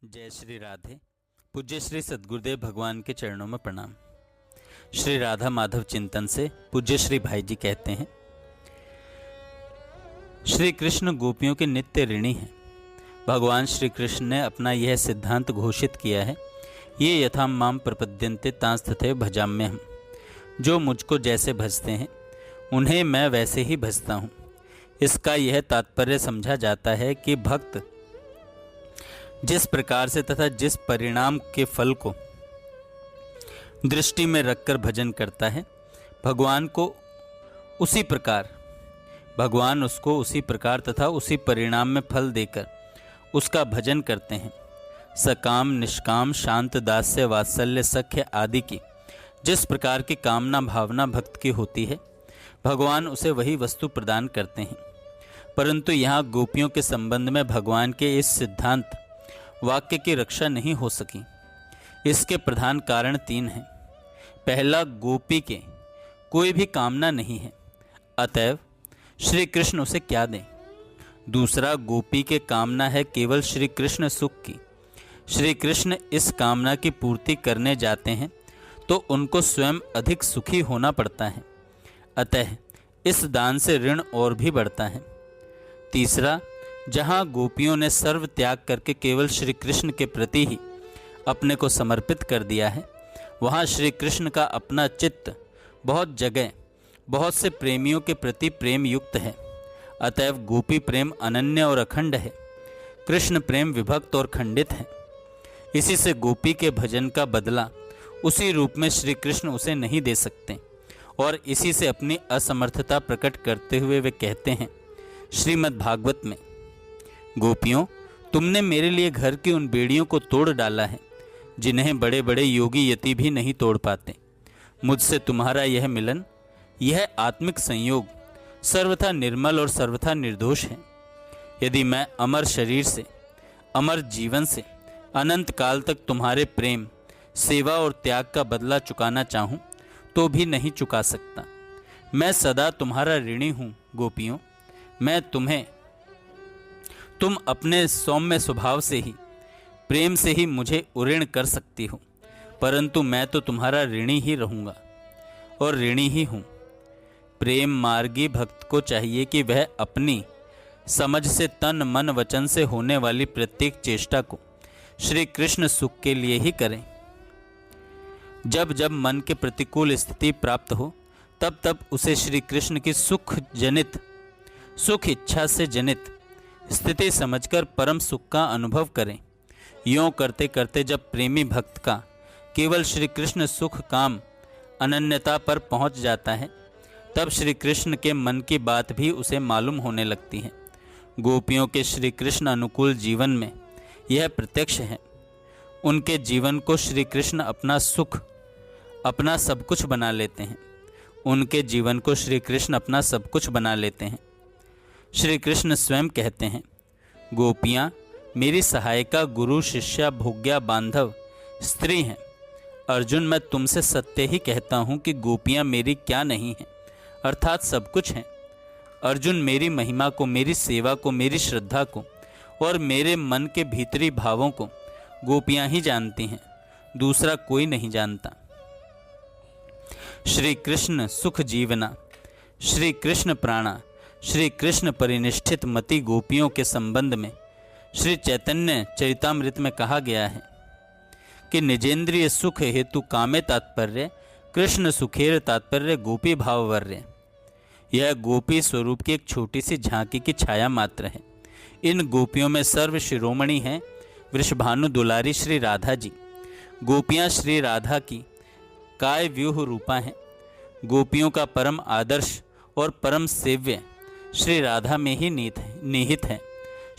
जय श्री राधे। पूज्य श्री सद्गुरुदेव भगवान के चरणों में प्रणाम। श्री राधा माधव चिंतन से पूज्य श्री भाई जी कहते हैं, श्री कृष्ण गोपियों के नित्य ऋणी हैं। भगवान श्री कृष्ण ने अपना यह सिद्धांत घोषित किया है, ये यथा माम प्रपद्यन्ते तांस तथैव भजाम्यहम्। जो मुझको जैसे भजते हैं उन्हें मैं वैसे ही भजता हूँ। इसका यह तात्पर्य समझा जाता है कि भक्त जिस प्रकार से तथा जिस परिणाम के फल को दृष्टि में रखकर भजन करता है, भगवान उसको उसी प्रकार तथा उसी परिणाम में फल देकर उसका भजन करते हैं। सकाम, निष्काम, शांत, दास्य, वात्सल्य, सख्य आदि की जिस प्रकार की कामना भावना भक्त की होती है, भगवान उसे वही वस्तु प्रदान करते हैं। परंतु यहाँ गोपियों के संबंध में भगवान के इस सिद्धांत वाक्य की रक्षा नहीं हो सकी। इसके प्रधान कारण तीन हैं। पहला, गोपी के कोई भी कामना नहीं है, अतएव श्री कृष्ण उसे क्या दें। दूसरा, गोपी के कामना है केवल श्री कृष्ण सुख की। श्री कृष्ण इस कामना की पूर्ति करने जाते हैं तो उनको स्वयं अधिक सुखी होना पड़ता है, अतः इस दान से ऋण और भी बढ़ता है। तीसरा, जहाँ गोपियों ने सर्व त्याग करके केवल श्री कृष्ण के प्रति ही अपने को समर्पित कर दिया है, वहाँ श्री कृष्ण का अपना चित्त बहुत जगह बहुत से प्रेमियों के प्रति प्रेम युक्त है। अतएव गोपी प्रेम अनन्य और अखंड है, कृष्ण प्रेम विभक्त और खंडित है। इसी से गोपी के भजन का बदला उसी रूप में श्री कृष्ण उसे नहीं दे सकते, और इसी से अपनी असमर्थता प्रकट करते हुए वे कहते हैं श्रीमद् भागवत में, गोपियों, तुमने मेरे लिए घर की उन बेड़ियों को तोड़ डाला है जिन्हें बड़े बड़े योगी यति भी नहीं तोड़ पाते। मुझसे तुम्हारा यह मिलन, यह आत्मिक संयोग सर्वथा निर्मल और सर्वथा निर्दोष है। यदि मैं अमर शरीर से, अमर जीवन से अनंत काल तक तुम्हारे प्रेम, सेवा और त्याग का बदला चुकाना चाहूँ तो भी नहीं चुका सकता। मैं सदा तुम्हारा ऋणी हूँ गोपियों। मैं तुम अपने सौम्य स्वभाव से ही, प्रेम से ही मुझे उऋण कर सकती हो, परंतु मैं तो तुम्हारा ऋणी ही रहूँगा और ऋणी ही हूँ। प्रेम मार्गी भक्त को चाहिए कि वह अपनी समझ से तन मन वचन से होने वाली प्रत्येक चेष्टा को श्री कृष्ण सुख के लिए ही करें। जब जब मन के प्रतिकूल स्थिति प्राप्त हो, तब तब उसे श्री कृष्ण की सुख इच्छा से जनित स्थिति समझकर परम सुख का अनुभव करें। यों करते करते जब प्रेमी भक्त का केवल श्री कृष्ण सुख काम अनन्यता पर पहुंच जाता है, तब श्री कृष्ण के मन की बात भी उसे मालूम होने लगती है। गोपियों के श्री कृष्ण अनुकूल जीवन में यह प्रत्यक्ष है। उनके जीवन को श्री कृष्ण अपना सुख, अपना सब कुछ बना लेते हैं। उनके जीवन को श्री कृष्ण अपना सब कुछ बना लेते हैं। श्री कृष्ण स्वयं कहते हैं, गोपियाँ मेरी सहायिका, गुरु, शिष्या, भोग्या, बांधव, स्त्री हैं। अर्जुन, मैं तुमसे सत्य ही कहता हूँ कि गोपियाँ मेरी क्या नहीं हैं, अर्थात सब कुछ हैं। अर्जुन, मेरी महिमा को, मेरी सेवा को, मेरी श्रद्धा को और मेरे मन के भीतरी भावों को गोपियाँ ही जानती हैं, दूसरा कोई नहीं जानता। श्री कृष्ण सुख जीवना, श्री कृष्ण प्राणा, श्री कृष्ण परिनिष्ठित मति गोपियों के संबंध में श्री चैतन्य चरितामृत में कहा गया है कि निजेंद्रिय सुख हेतु कामे तात्पर्य, कृष्ण सुखेर तात्पर्य गोपी भाववर्य। यह गोपी स्वरूप की एक छोटी सी झांकी की छाया मात्र है। इन गोपियों में सर्व शिरोमणि हैं वृषभानु दुलारी श्री राधा जी। गोपियाँ श्री राधा की काय व्यूह रूपा हैं। गोपियों का परम आदर्श और परम सेव्य श्री राधा में ही निहित है।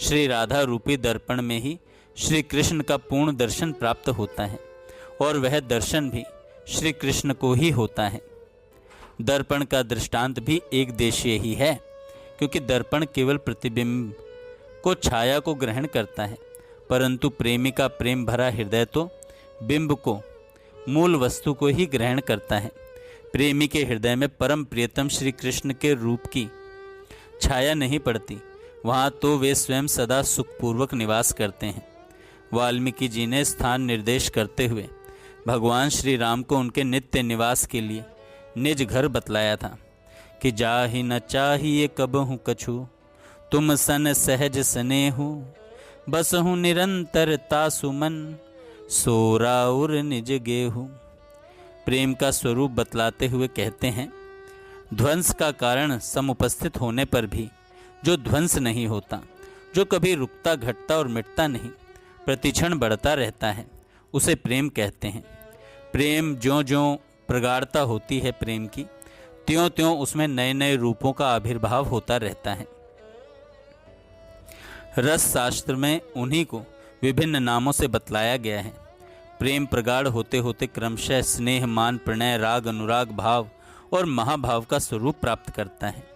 श्री राधा रूपी दर्पण में ही श्री कृष्ण का पूर्ण दर्शन प्राप्त होता है, और वह दर्शन भी श्री कृष्ण को ही होता है। दर्पण का दृष्टांत भी एक देशीय ही है, क्योंकि दर्पण केवल प्रतिबिंब को, छाया को ग्रहण करता है, परंतु प्रेमी का प्रेम भरा हृदय तो बिंब को, मूल वस्तु को ही ग्रहण करता है। प्रेमी के हृदय में परम प्रियतम श्री कृष्ण के रूप की छाया नहीं पड़ती, वहाँ तो वे स्वयं सदा सुखपूर्वक निवास करते हैं। वाल्मीकि जी ने स्थान निर्देश करते हुए भगवान श्री राम को उनके नित्य निवास के लिए निज घर बतलाया था कि जाहि न चाहिए कबहु कछु, तुम सन सहज स्नेहु, बसहु निरंतर तासु मन, सोराउर निज गेहु। प्रेम का स्वरूप बतलाते हुए कहते हैं, ध्वंस का कारण समुपस्थित होने पर भी जो ध्वंस नहीं होता, जो कभी रुकता घटता और मिटता नहीं, प्रतिक्षण बढ़ता रहता है, उसे प्रेम कहते हैं। प्रेम ज्यों ज्यों प्रगाढ़ता होती है प्रेम की, त्यों त्यों उसमें नए नए रूपों का आविर्भाव होता रहता है। रस शास्त्र में उन्हीं को विभिन्न नामों से बतलाया गया है। प्रेम प्रगाढ़ होते होते क्रमशः स्नेह, मान, प्रणय, राग, अनुराग, भाव और महाभाव का स्वरूप प्राप्त करता है।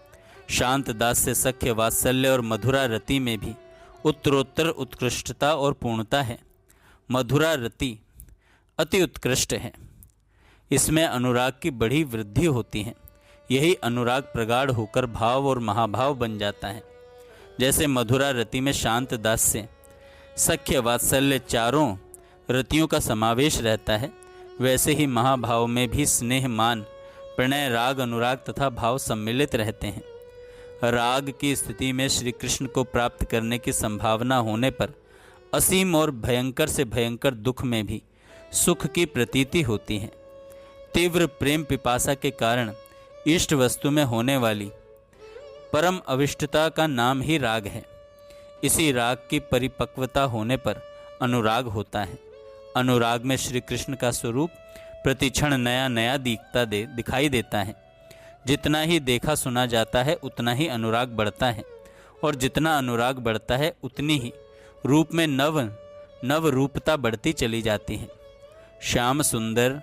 शांत दास्य, सख्य, वात्सल्य और मधुरा रति में भी उत्तरोत्तर उत्कृष्टता और पूर्णता है। मधुरा रति अति उत्कृष्ट है, इसमें अनुराग की बड़ी वृद्धि होती है। यही अनुराग प्रगाढ़ होकर भाव और महाभाव बन जाता है। जैसे मधुरा रति में शांत दास्य, सख्य, वात्सल्य चारों रतियों का समावेश रहता है, वैसे ही महाभाव में भी स्नेह, मान, प्रणय, राग, अनुराग तथा भाव सम्मिलित रहते हैं। राग की स्थिति में श्री कृष्ण को प्राप्त करने की संभावना होने पर असीम और भयंकर से भयंकर दुख में भी सुख की प्रतीति होती है। तीव्र प्रेम पिपासा के कारण इष्ट वस्तु में होने वाली परम अविष्टता का नाम ही राग है। इसी राग की परिपक्वता होने पर अनुराग होता है। अनुराग में श्री कृष्ण का स्वरूप प्रतिक्षण नया नया दिखाई देता है। जितना ही देखा सुना जाता है उतना ही अनुराग बढ़ता है, और जितना अनुराग बढ़ता है उतनी ही रूप में नव रूपता बढ़ती चली जाती है। श्याम सुंदर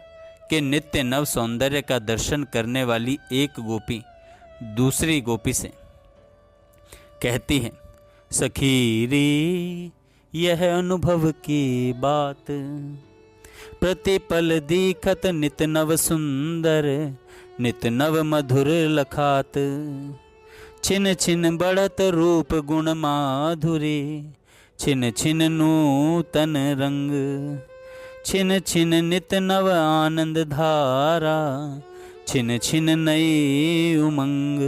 के नित्य नव सौंदर्य का दर्शन करने वाली एक गोपी दूसरी गोपी से कहती है, सखी रे यह अनुभव की बात, प्रतिपल दीखत नित नव सुंदर, नित नव मधुर लखात, छिन छिन बढ़त रूप गुण माधुरी, छिन छिन नूतन रंग, छिन छिन नित नव आनंद धारा, छिन छिन नई उमंग।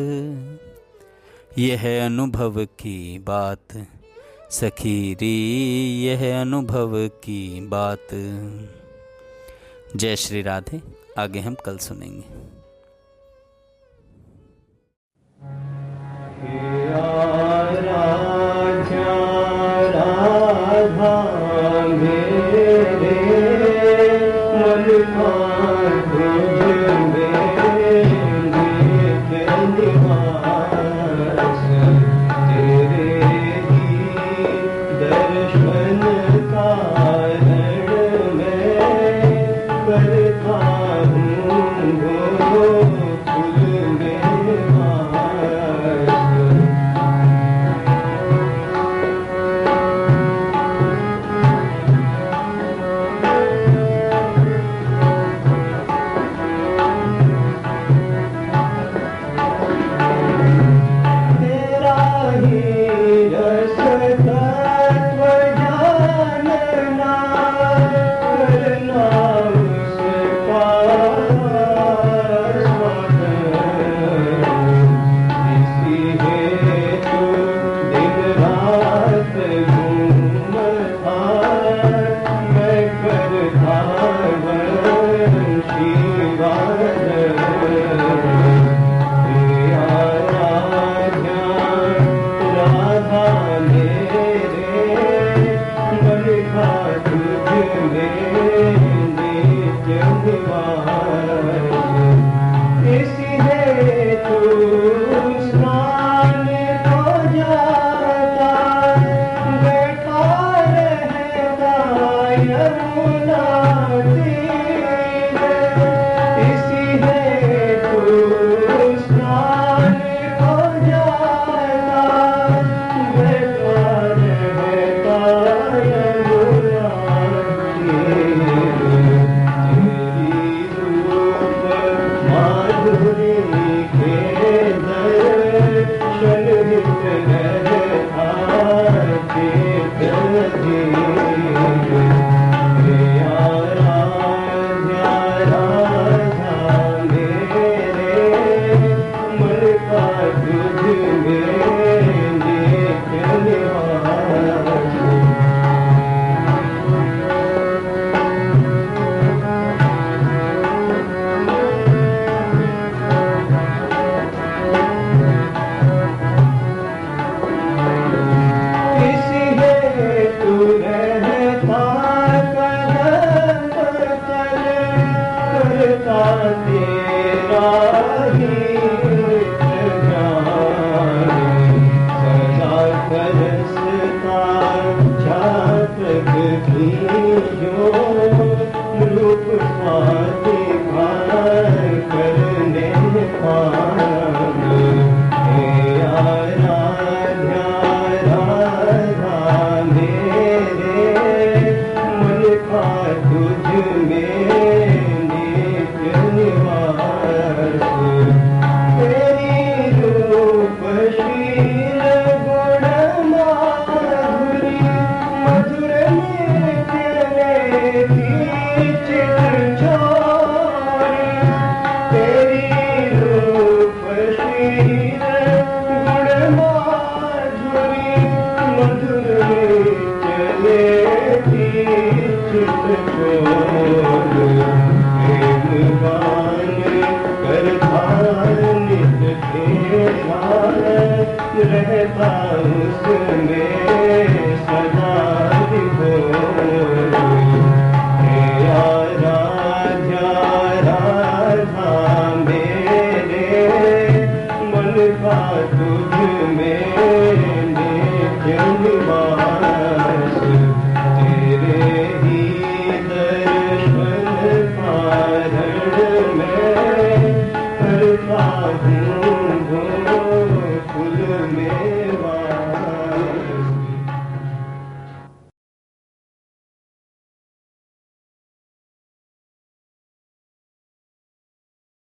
यह अनुभव की बात सखी रे, यह अनुभव की बात। जय श्री राधे। आगे हम कल सुनेंगे। Thank you. तेरा ही ध्यान, सदा तरसता छात्रक भी जो रूप पाती भार करने पान। हे आराध्या राधा मेरे मन का तुझ में नित्य निवास। तेरी रूपशील गुण माधुरी मधुर नृत्य की चित्र छोरी। तेरी रूपशील गुण माधुरी मधुर नृत्य की चित्र छोरी।